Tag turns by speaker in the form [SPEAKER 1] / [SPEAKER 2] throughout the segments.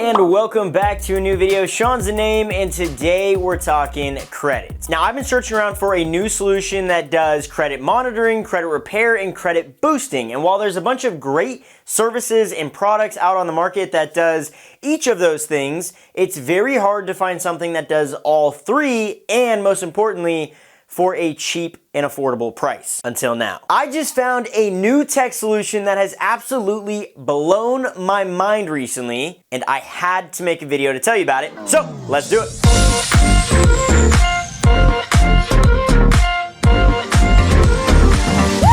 [SPEAKER 1] and welcome back to a new video. Sean's the name, and today we're talking credit. Now, I've been searching around for a new solution that does credit monitoring, credit repair, and credit boosting. And while there's a bunch of great services and products out on the market that does each of those things, it's very hard to find something that does all three, and most importantly, for a cheap and affordable price until now. I just found a new tech solution that has absolutely blown my mind recently, and I had to make a video to tell you about it. So let's do it.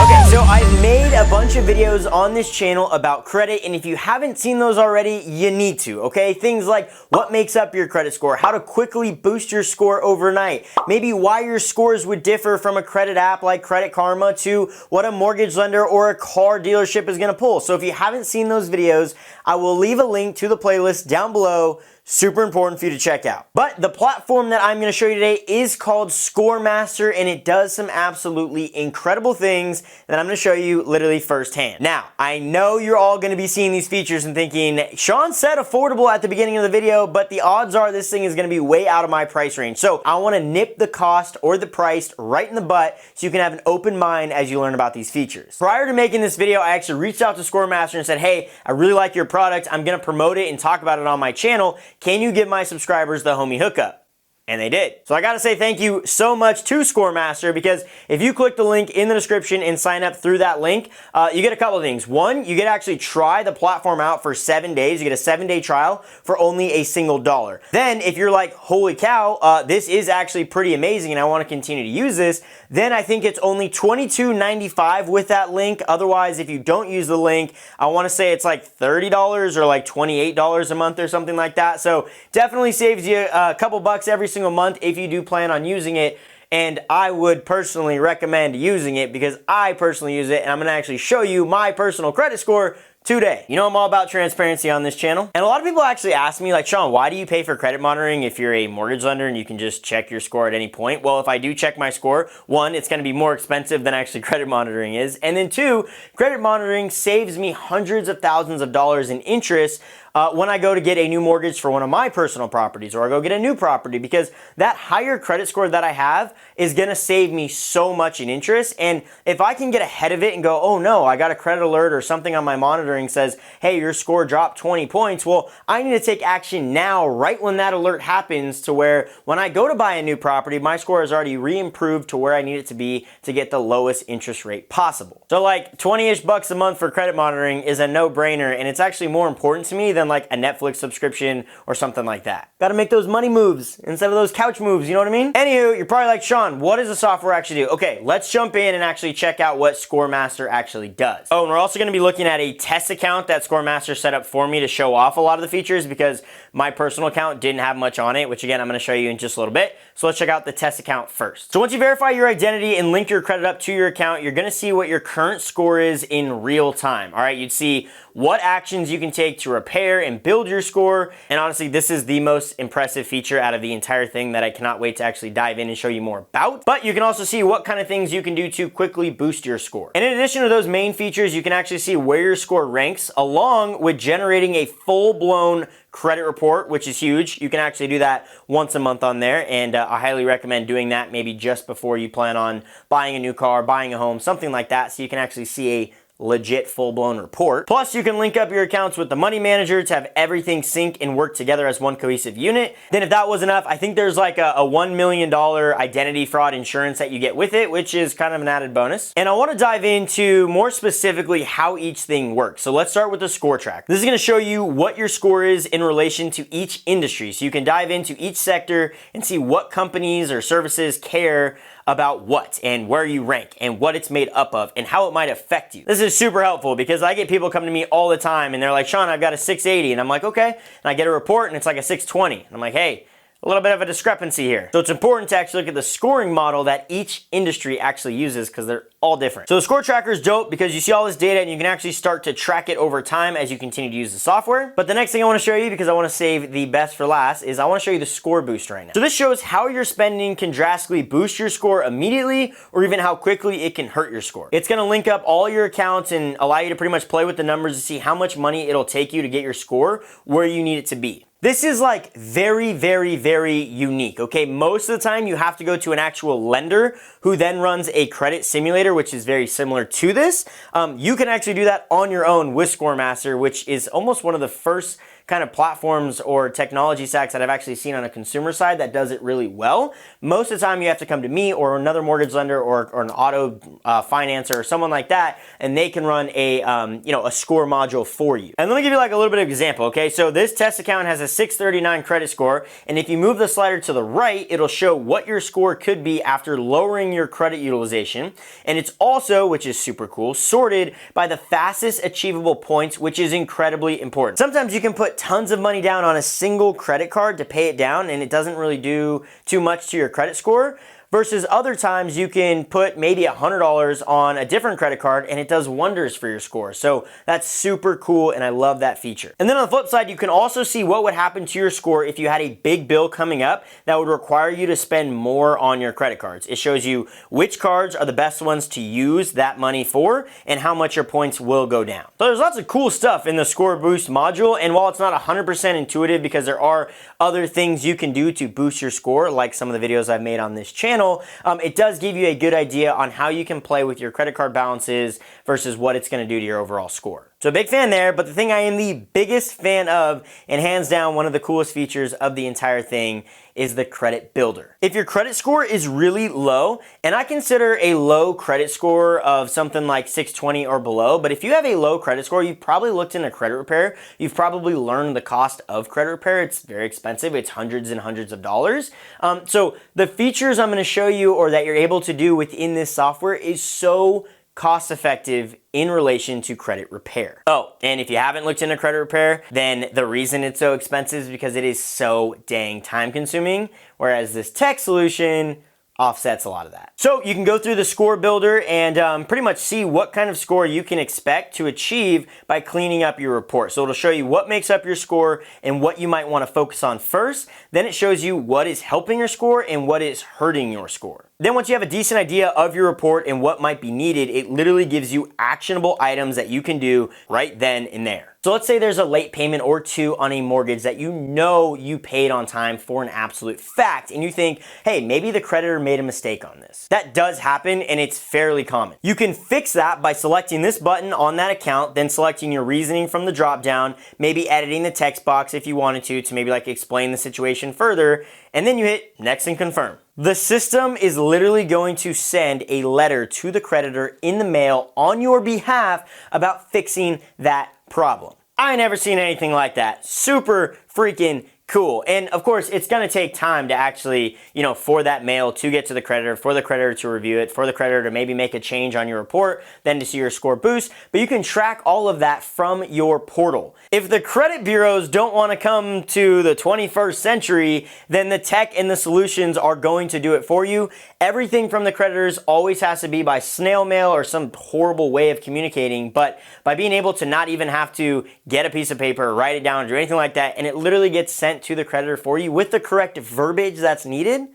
[SPEAKER 1] Okay, so I've made a bunch of videos on this channel about credit, and if you haven't seen those already, you need to, okay? Things like what makes up your credit score, how to quickly boost your score overnight, maybe why your scores would differ from a credit app like Credit Karma to what a mortgage lender or a car dealership is gonna pull. So if you haven't seen those videos, I will leave a link to the playlist down below. Super important for you to check out. But the platform that I'm going to show you today is called Scoremaster, and it does some absolutely incredible things that I'm going to show you literally firsthand. Now, I know you're all going to be seeing these features and thinking, Sean said affordable at the beginning of the video, but the odds are this thing is going to be way out of my price range. So I want to nip the cost or the price right in the butt so you can have an open mind as you learn about these features. Prior to making this video, I actually reached out to Scoremaster and said, hey, I really like your product. I'm going to promote it and talk about it on my channel. Can you give my subscribers the homie hookup? And they did. So I gotta say thank you so much to Scoremaster, because if you click the link in the description and sign up through that link, you get a couple of things. One, you get to actually try the platform out for 7 days. You get a 7-day trial for only a single $1. Then if you're like, holy cow, this is actually pretty amazing and I want to continue to use this, then I think it's only $22.95 with that link. Otherwise, if you don't use the link, I want to say it's like $30 or like $28 a month or something like that. So definitely saves you a couple bucks every single month if you do plan on using it. And I would personally recommend using it because I personally use it, and I'm going to actually show you my personal credit score today. You know I'm all about transparency on this channel. And a lot of people actually ask me like, Sean, why do you pay for credit monitoring if you're a mortgage lender and you can just check your score at any point? Well, if I do check my score, one, it's gonna be more expensive than actually credit monitoring is. And then two, credit monitoring saves me hundreds of thousands of dollars in interest when I go to get a new mortgage for one of my personal properties, or I go get a new property, because that higher credit score that I have is gonna save me so much in interest. And if I can get ahead of it and go, oh no, I got a credit alert or something on my monitoring says, hey, your score dropped 20 points. Well, I need to take action now, right when that alert happens, to where when I go to buy a new property, my score has already re-improved to where I need it to be to get the lowest interest rate possible. So like 20-ish bucks a month for credit monitoring is a no-brainer, and it's actually more important to me than like a Netflix subscription or something like that. Gotta make those money moves instead of those couch moves, you know what I mean? Anywho, you're probably like, Sean, what does the software actually do? Okay, let's jump in and actually check out what Scoremaster actually does. Oh, and we're also gonna be looking at a test account that Scoremaster set up for me to show off a lot of the features, because my personal account didn't have much on it, which again, I'm gonna show you in just a little bit. So let's check out the test account first. So once you verify your identity and link your credit up to your account, you're gonna see what your current score is in real time. All right, you'd see what actions you can take to repair and build your score. And honestly, this is the most impressive feature out of the entire thing that I cannot wait to actually dive in and show you more about. But you can also see what kind of things you can do to quickly boost your score. And in addition to those main features, you can actually see where your score ranks, along with generating a full-blown credit report, which is huge. You can actually do that once a month on there, and I highly recommend doing that maybe just before you plan on buying a new car, buying a home, something like that, so you can actually see a legit full-blown report. Plus, you can link up your accounts with the money manager to have everything sync and work together as one cohesive unit. Then if that was enough, I think there's like a $1 million identity fraud insurance that you get with it, which is kind of an added bonus. And I want to dive into more specifically how each thing works. So let's start with the score track. This is going to show you what your score is in relation to each industry. So you can dive into each sector and see what companies or services care about what and where you rank and what it's made up of and how it might affect you. This is super helpful because I get people come to me all the time and they're like, Sean, I've got a 680, and I'm like, okay. And I get a report and it's like a 620. And I'm like, hey, a little bit of a discrepancy here. So it's important to actually look at the scoring model that each industry actually uses because they're all different. So the score tracker is dope because you see all this data and you can actually start to track it over time as you continue to use the software. But the next thing I want to show you, because I want to save the best for last, is I want to show you the score boost right now. So this shows how your spending can drastically boost your score immediately, or even how quickly it can hurt your score. It's going to link up all your accounts and allow you to pretty much play with the numbers to see how much money it'll take you to get your score where you need it to be. This is like very, very, very unique, okay? Most of the time you have to go to an actual lender who then runs a credit simulator, which is very similar to this. You can actually do that on your own with ScoreMaster, which is almost one of the first kind of platforms or technology stacks that I've actually seen on a consumer side that does it really well. Most of the time you have to come to me or another mortgage lender or an auto financer or someone like that, and they can run a a score module for you. And let me give you like a little bit of example, okay? So this test account has a 639 credit score, and if you move the slider to the right, it'll show what your score could be after lowering your credit utilization. And it's also, which is super cool, sorted by the fastest achievable points, which is incredibly important. Sometimes you can put tons of money down on a single credit card to pay it down and it doesn't really do too much to your credit score. Versus other times you can put maybe $100 on a different credit card and it does wonders for your score. So that's super cool and I love that feature. And then on the flip side, you can also see what would happen to your score if you had a big bill coming up that would require you to spend more on your credit cards. It shows you which cards are the best ones to use that money for and how much your points will go down. So there's lots of cool stuff in the Score Boost module, and while it's not 100% intuitive because there are other things you can do to boost your score, like some of the videos I've made on this channel, it does give you a good idea on how you can play with your credit card balances versus what it's going to do to your overall score. So a big fan there, but the thing I am the biggest fan of, and hands down one of the coolest features of the entire thing, is the credit builder. If your credit score is really low, and I consider a low credit score of something like 620 or below, but if you have a low credit score, you've probably looked into credit repair. You've probably learned the cost of credit repair. It's very expensive. It's hundreds and hundreds of dollars. So the features I'm gonna show you or that you're able to do within this software is so cost effective in relation to credit repair. Oh, and if you haven't looked into credit repair, then the reason it's so expensive is because it is so dang time consuming, whereas this tech solution offsets a lot of that. So you can go through the score builder and pretty much see what kind of score you can expect to achieve by cleaning up your report. So it'll show you what makes up your score and what you might want to focus on first. Then it shows you what is helping your score and what is hurting your score. Then once you have a decent idea of your report and what might be needed, it literally gives you actionable items that you can do right then and there. So let's say there's a late payment or two on a mortgage that you know you paid on time for an absolute fact, and you think, hey, maybe the creditor made a mistake on this. That does happen, and it's fairly common. You can fix that by selecting this button on that account, then selecting your reasoning from the drop down, maybe editing the text box if you wanted to maybe like explain the situation further, and then you hit next and confirm. The system is literally going to send a letter to the creditor in the mail on your behalf about fixing that problem. I ain't never seen anything like that. Super freaking cool. And of course, it's gonna take time to actually, for that mail to get to the creditor, for the creditor to review it, for the creditor to maybe make a change on your report, then to see your score boost. But you can track all of that from your portal. If the credit bureaus don't wanna come to the 21st century, then the tech and the solutions are going to do it for you. Everything from the creditors always has to be by snail mail or some horrible way of communicating, but by being able to not even have to get a piece of paper, write it down, or do anything like that, and it literally gets sent to the creditor for you with the correct verbiage that's needed.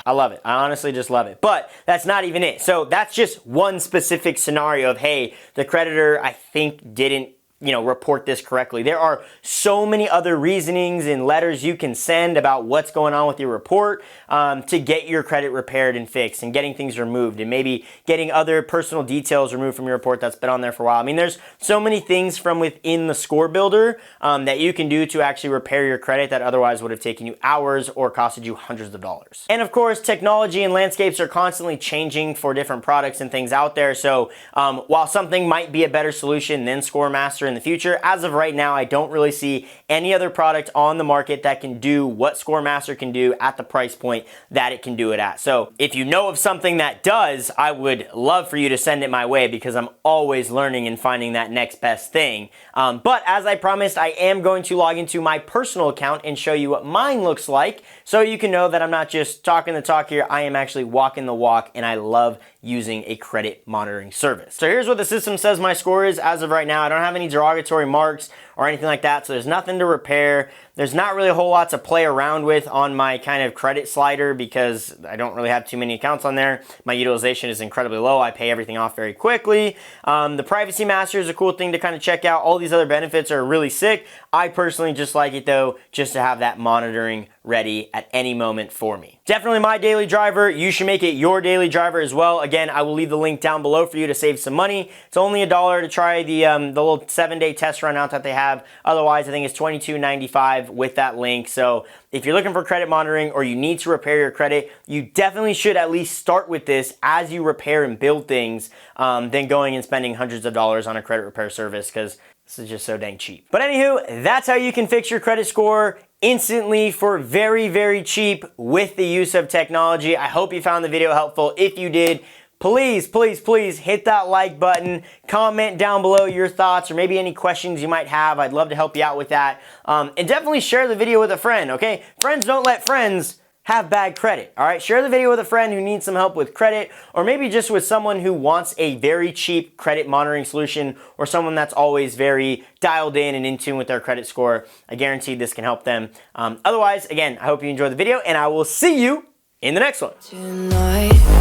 [SPEAKER 1] I love it. I honestly just love it. But that's not even it. So that's just one specific scenario of, hey, the creditor, I think, didn't report this correctly. There are so many other reasonings and letters you can send about what's going on with your report to get your credit repaired and fixed and getting things removed and maybe getting other personal details removed from your report that's been on there for a while. I mean, there's so many things from within the score builder that you can do to actually repair your credit that otherwise would have taken you hours or costed you hundreds of dollars. And of course, technology and landscapes are constantly changing for different products and things out there. So while something might be a better solution than ScoreMaster in the future. As of right now, I don't really see any other product on the market that can do what ScoreMaster can do at the price point that it can do it at. So if you know of something that does, I would love for you to send it my way because I'm always learning and finding that next best thing. But as I promised, I am going to log into my personal account and show you what mine looks like so you can know that I'm not just talking the talk here, I am actually walking the walk, and I love using a credit monitoring service. So here's what the system says my score is as of right now. I don't have any derogatory marks or anything like that, so there's nothing to repair. There's not really a whole lot to play around with on my kind of credit slider because I don't really have too many accounts on there. My utilization is incredibly low. I pay everything off very quickly. The Privacy Master is a cool thing to kind of check out. All these other benefits are really sick. I personally just like it though, just to have that monitoring ready at any moment for me. Definitely my daily driver. You should make it your daily driver as well. Again, I will leave the link down below for you to save some money. It's only $1 to try the little 7-day test run out that they have. Otherwise, I think it's $22.95 with that link. So if you're looking for credit monitoring or you need to repair your credit, you definitely should at least start with this as you repair and build things, than going and spending hundreds of dollars on a credit repair service because this is just so dang cheap. But anywho, that's how you can fix your credit score instantly for very, very cheap with the use of technology. I hope you found the video helpful. If you did, please, please, please hit that like button, comment down below your thoughts or maybe any questions you might have. I'd love to help you out with that. And definitely share the video with a friend, okay? Friends don't let friends have bad credit, all right? Share the video with a friend who needs some help with credit or maybe just with someone who wants a very cheap credit monitoring solution or someone that's always very dialed in and in tune with their credit score. I guarantee this can help them. Otherwise, again, I hope you enjoyed the video and I will see you in the next one. Tonight.